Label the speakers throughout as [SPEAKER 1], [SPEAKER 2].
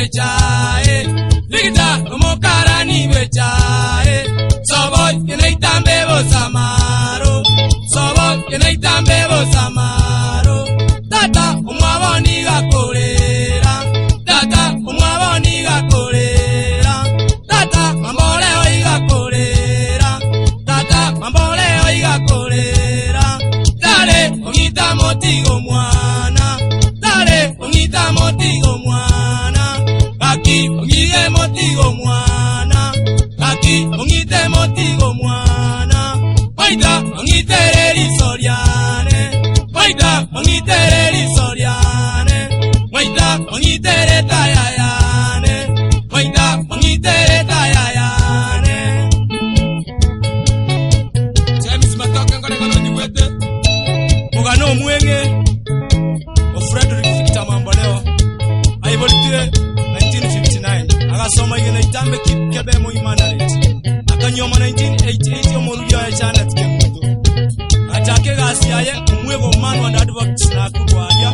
[SPEAKER 1] wechae Victor omokarani wechae Soboy kenaitambe bosamaro Soboy kenaitambe bosamaro Tata umwaboni gakorera Tata umwaboni gakorera Tata mamboleo igakorera Tata mamboleo igakorera Dale ongita motigo mwana Dale ongita motigo mwana Aki ongige motigo mwana Aki ongite motigo mwana Waita ongitereri soriane Waita ongitereri soriane Waita ongitere tayayane Waita ongitere tayayane James matoka ngone kono niwete Mugano mwenge o Frederick Victor Mamboleo aibolitire 1959 agasoma yene itambe kebe mo imanareti akanyoma 1988 omoruya ya Janet Kemudo atake gasiaye umwego man wa advocate na kurwaya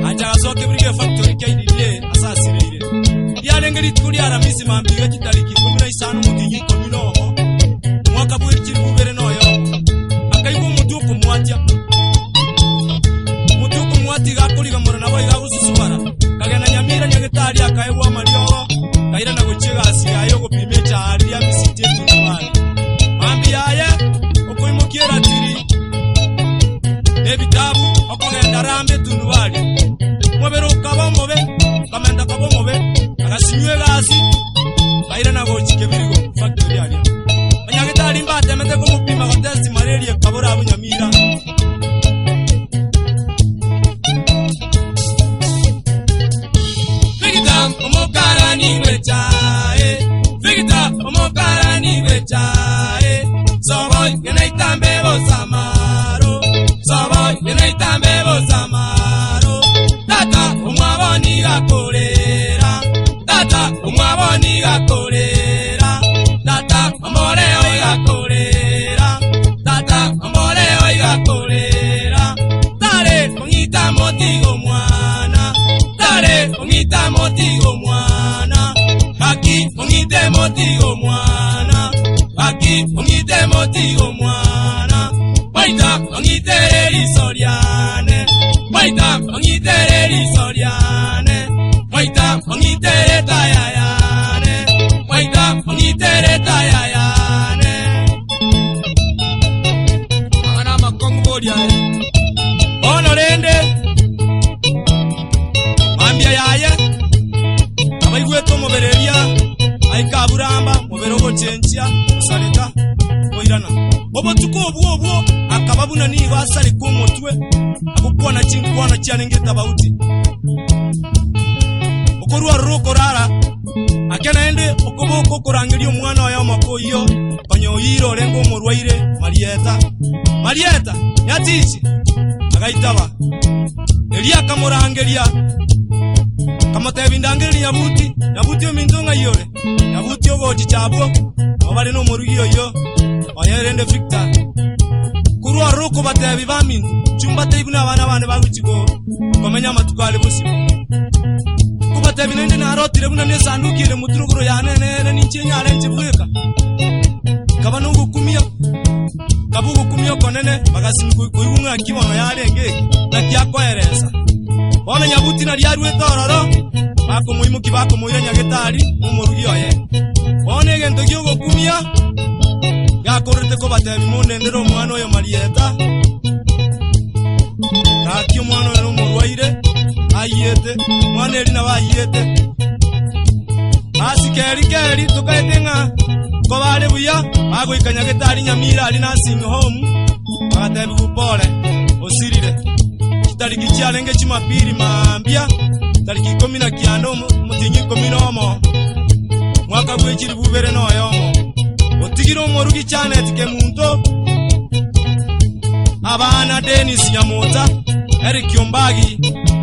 [SPEAKER 1] atagasoke brige factory kaidile asasirire yalengeri tukuri aramisi mambiga kitariki 15 mutinyi komino mwaka bwirikiri bubere noyo akayigo mutuko mwatya gakuriga mura nabo igagususubara kagena nyamira nyagetari akayewa mariyo kaira na gucigasi ayo gupime cyari ya misite tunwari mambi yaye okuimukiera tiri nebitabu okugenda rambe tunwari mobero kabomobe kamenda kabomobe agasinywe gasi kaira na gucike birigo factory ali nyagetari mbate mete kumupima ko test malaria kabora abunyamira omokarani wechae Victor omokarani wechae Soboy kenaitambe bosamaro Soboy kenaitambe bosamaro Tata umwaboni gakorera Tata umwaboni gakorera Tata amoreo igakorera Tata amoreo igakorera Dale ongita motigo mwana Dale ongita motigo mwana Aki ongite motigo mwana Aki ongite motigo mwana Waita ongitereri soriane Waita ongitereri soriane Waita ongitere tayayane Waita ongitere tayayane Ana makongoria Honorende Mambia yaye abaigweto mobereria aikaburamba moberogo chenchia usaleta koirana bobo tuko obwo akababuna ni basali ku mutwe akukwa na chinkwana cyanengeta bauti okorwa roko rara akena ende okoboko korangirio mwana wa makoyo panyoyiro rengo murwaire Marieta yatichi agaitaba elia kamorangeria kamatebindangeri yabuti omintonga yore yabuti ogoji chabo abale no morugiyo yo oyerende Victor kurwa roko batebi bamin chumba tebuna abana bane baguchigo komenya matukale bosi kubatebi nende na rotire buna ne sandukire muturuguro yanene ni chinyale nchibweka kabano gukumia kabugu kumio konene bagasimi kuyunga kibono yarenge na kyakwereza Wana nyabuti na liaru etororo bako muimuki bako muira nyagetari umurugiyo ye Wana gento gyogo kumia gakorete ko batebi munendero mwana oyo Marieta Nakyo mwana oyo murwaire ayete mwana eri na bayete Asikeri tukaitenga ko bale buya bago ikanyagetari nyamira ali nursing home batebi bupole osirire tariki cyalenge chimapiri mambia tariki 19 mutinyi 10 mwaka gwekiri bubere noyomo otigiro morugi cyane tike muntu abana Dennis Nyamota Eric Yombagi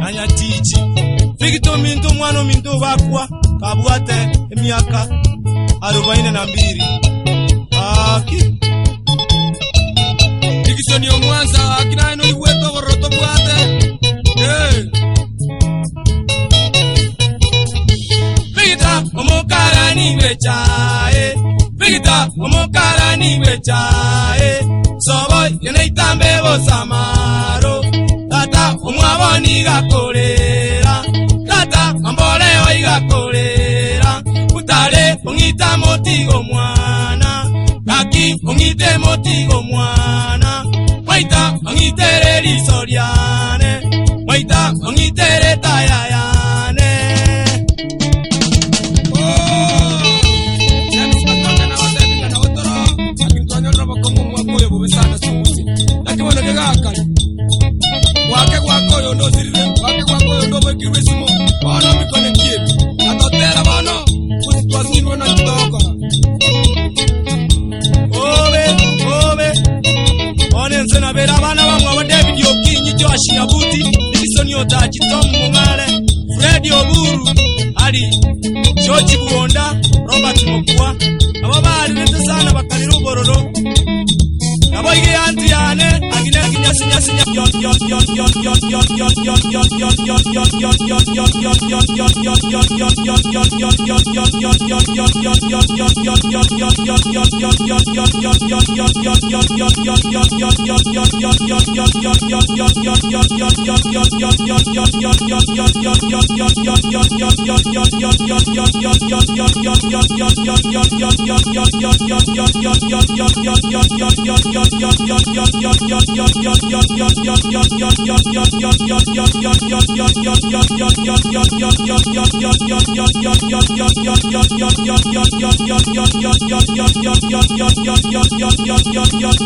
[SPEAKER 1] anyatichi Victor Minto mwana Minto bakwa kabwate emiaka 42 aki Dikisoni omwanza akina ino iweto goroto bwate gwechae Victor omukara ni gwechae Soboy yene itambe bosamaro Tata omwaboni gakorera Tata amboleo igakorera Utale ongita motigo mwana Kaki ongite motigo mwana Waita ongitere risoriane Waita ongitere tayayane Wake wako yondo sirire, wake wako yondo wekirwe simo, wana mikone kiebi, atotera wana, usitwasirwe na kitokora. One nzena bera bana bamwe wa David Okinyi jo ashina buti, Wilson Otachi Tom Mungale, Fred Oburu, Ali, George Buonda, Robert Mokwa, aba bali bete sana bakalira ubororo. Naboige Antiane, agina kinyasi nyasi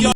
[SPEAKER 1] yon